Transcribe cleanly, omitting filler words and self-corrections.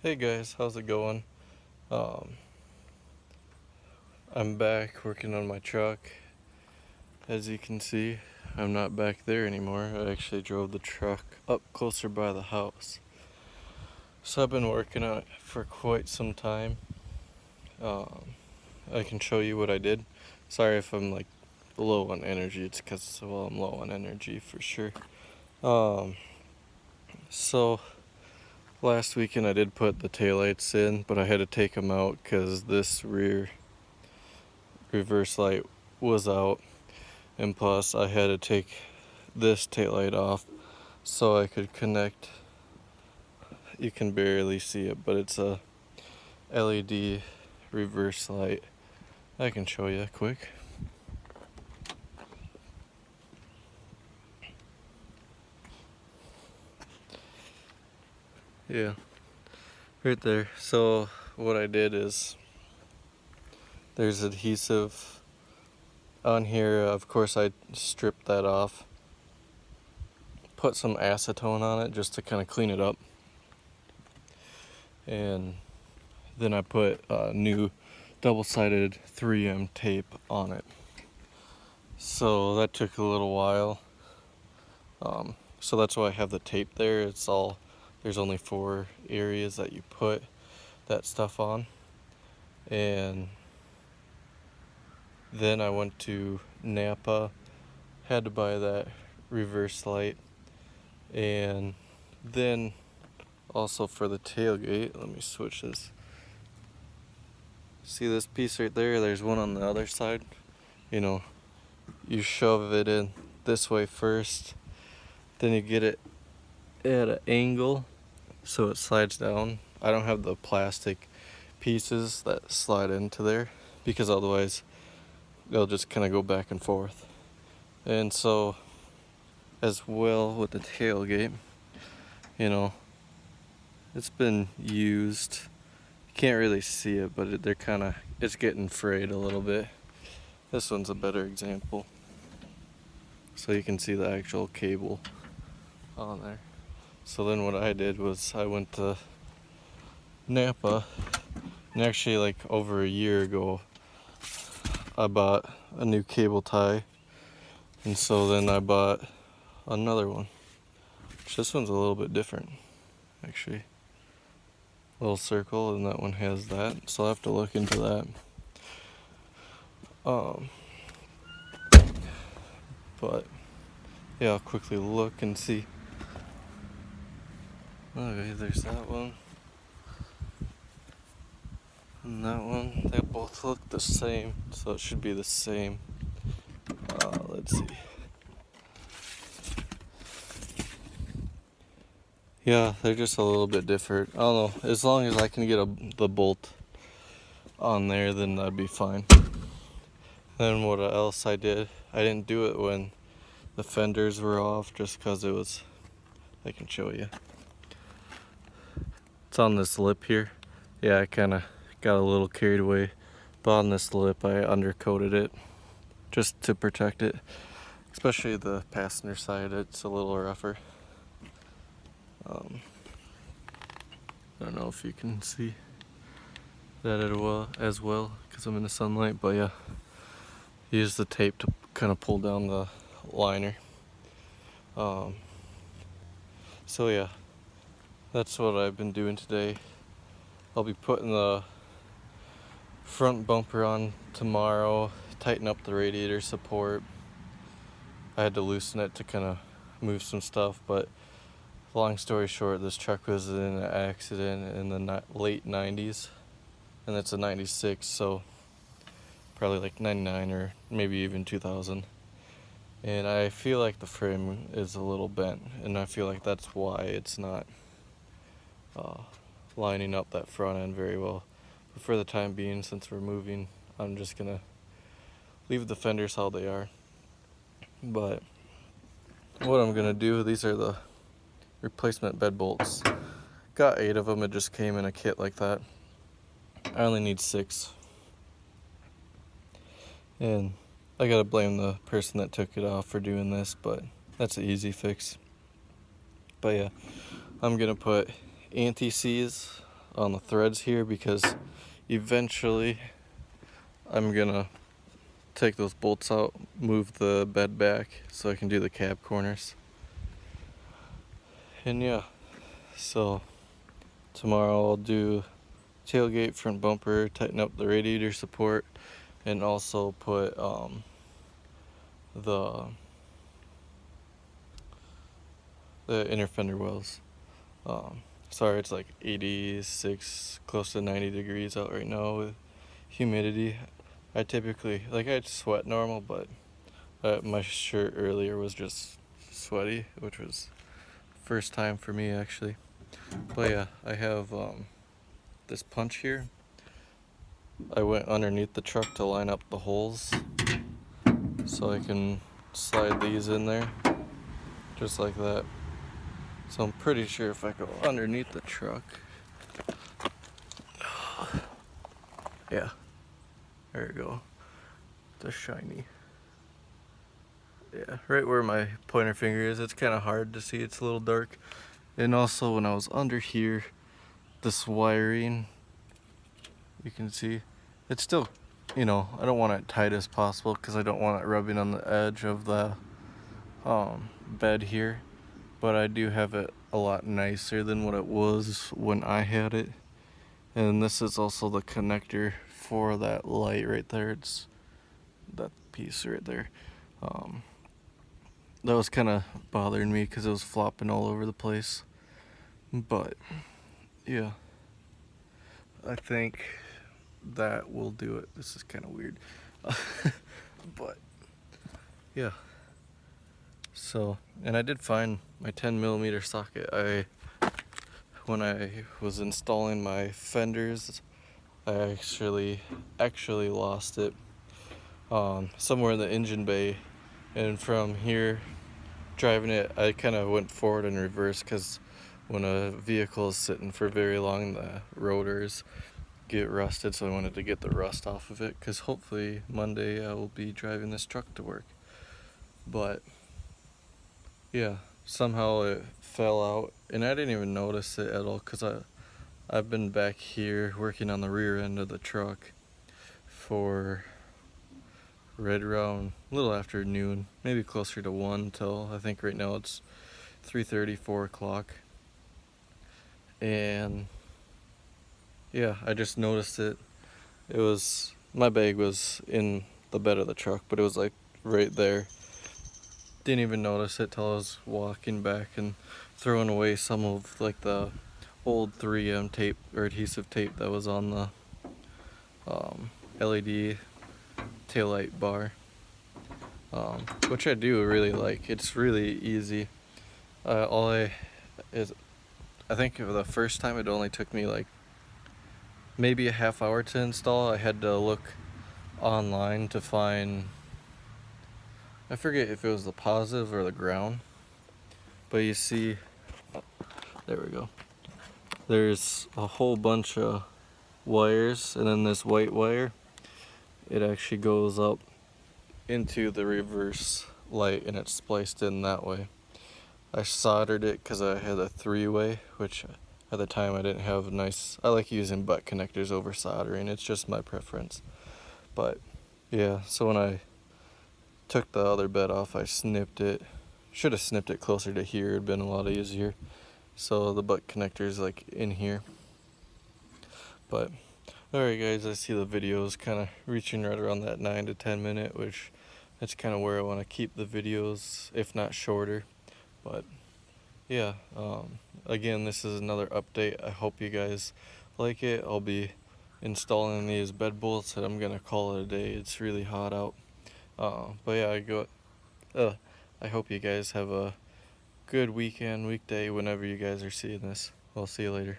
Hey guys, how's it going? Um, I'm back working on my truck. As you can see, I'm not back there anymore. I actually drove the truck up closer by the house. So I've been working on it for quite some time. Um, I can show you what I did. Sorry if I'm like low on energy. It's because, well, I'm low on energy for sure. Um, so last weekend I did put the taillights in, but I had to take them out because this rear reverse light was out, and plus I had to take this taillight off so I could connect. You can barely see it, but it's a LED reverse light. I can show you quick. Yeah, right there. So what I did is there's adhesive on here. Of course I stripped that off, put some acetone on it just to kind of clean it up, and then I put new double-sided 3M tape on it. So that took a little while. So that's why I have the tape there. There's only 4 areas that you put that stuff on. And then I went to Napa, had to buy that reverse light. And then also for the tailgate, let me switch this. See this piece right there? There's one on the other side. You shove it in this way first, then you get it at an angle so it slides down. I don't have the plastic pieces that slide into there because otherwise they'll just kind of go back and forth. And so as well with the tailgate, you know, it's been used. You can't really see it, but it's getting frayed a little bit. This one's a better example. So you can see the actual cable on there. So then what I did was I went to Napa, and actually like over a year ago I bought a new cable tie, and so then I bought another one. This one's a little bit different actually. Little circle, and that one has that, so I'll have to look into that. But yeah, I'll quickly look and see. Okay, there's that one. And that one, they both look the same, so it should be the same. Let's see. Yeah, they're just a little bit different. I don't know, as long as I can get the bolt on there, then that'd be fine. Then what else I did, I didn't do it when the fenders were off just because I can show you. It's on this lip here. Yeah, I kind of got a little carried away, but on this lip I undercoated it just to protect it, especially the passenger side. It's a little rougher. I don't know if you can see that as well because I'm in the sunlight, but yeah, use the tape to kind of pull down the liner. So yeah, that's what I've been doing today. I'll be putting the front bumper on tomorrow, tighten up the radiator support. I had to loosen it to kind of move some stuff, but long story short, this truck was in an accident in the late 90s, and it's a 96, so probably like 99 or maybe even 2000. And I feel like the frame is a little bent, and I feel like that's why it's not lining up that front end very well. But for the time being, since we're moving, I'm just gonna leave the fenders how they are. But what I'm gonna do, these are the replacement bed bolts. Got 8 of them, it just came in a kit like that. I only need 6. And I gotta blame the person that took it off for doing this, but that's an easy fix. But yeah, I'm gonna put anti-seize on the threads here because eventually I'm gonna take those bolts out, move the bed back so I can do the cab corners. And yeah, so tomorrow I'll do tailgate, front bumper, tighten up the radiator support, and also put the inner fender wells. Sorry, it's like 86, close to 90 degrees out right now with humidity. I typically, like, I sweat normal, but my shirt earlier was just sweaty, which was first time for me actually. But yeah, I have this punch here. I went underneath the truck to line up the holes so I can slide these in there just like that. So I'm pretty sure if I go underneath the truck, yeah, there we go, the shiny. Yeah, right where my pointer finger is, it's kind of hard to see, it's a little dark. And also when I was under here, this wiring, you can see, it's still, you know, I don't want it tight as possible because I don't want it rubbing on the edge of the bed here. But I do have it a lot nicer than what it was when I had it. And this is also the connector for that light right there. It's that piece right there. That was kind of bothering me because it was flopping all over the place. But yeah, I think that will do it. This is kind of weird. But yeah. So, and I did find my 10mm socket. When I was installing my fenders, I actually lost it somewhere in the engine bay, and from here driving it, I kind of went forward and reverse because when a vehicle is sitting for very long, the rotors get rusted. So I wanted to get the rust off of it because hopefully Monday I will be driving this truck to work. But yeah, somehow it fell out, and I didn't even notice it at all because I've been back here working on the rear end of the truck for right around a little after noon, maybe closer to 1 till I think right now it's 3:30, 4 o'clock. And yeah, I just noticed it. It was, my bag was in the bed of the truck, but it was like right there. Didn't even notice it till I was walking back and throwing away some of like the old 3M tape or adhesive tape that was on the LED taillight bar, which I do really like. It's really easy. I think the first time it only took me like maybe a half hour to install. I had to look online to find, I forget if it was the positive or the ground, but you see, there we go. There's a whole bunch of wires, and then this white wire, it actually goes up into the reverse light and it's spliced in that way. I soldered it because I had a 3-way, which at the time I didn't have I like using butt connectors over soldering. It's just my preference. But yeah, so when I took the other bed off, I snipped it. Should have snipped it closer to here, it'd been a lot easier. So the butt connector's like in here. But alright guys, I see the videos kind of reaching right around that 9 to 10 minute, which that's kind of where I want to keep the videos, if not shorter. But yeah, again, this is another update. I hope you guys like it. I'll be installing these bed bolts and I'm gonna call it a day. It's really hot out. But yeah, I hope you guys have a good weekday whenever you guys are seeing this. I'll see you later.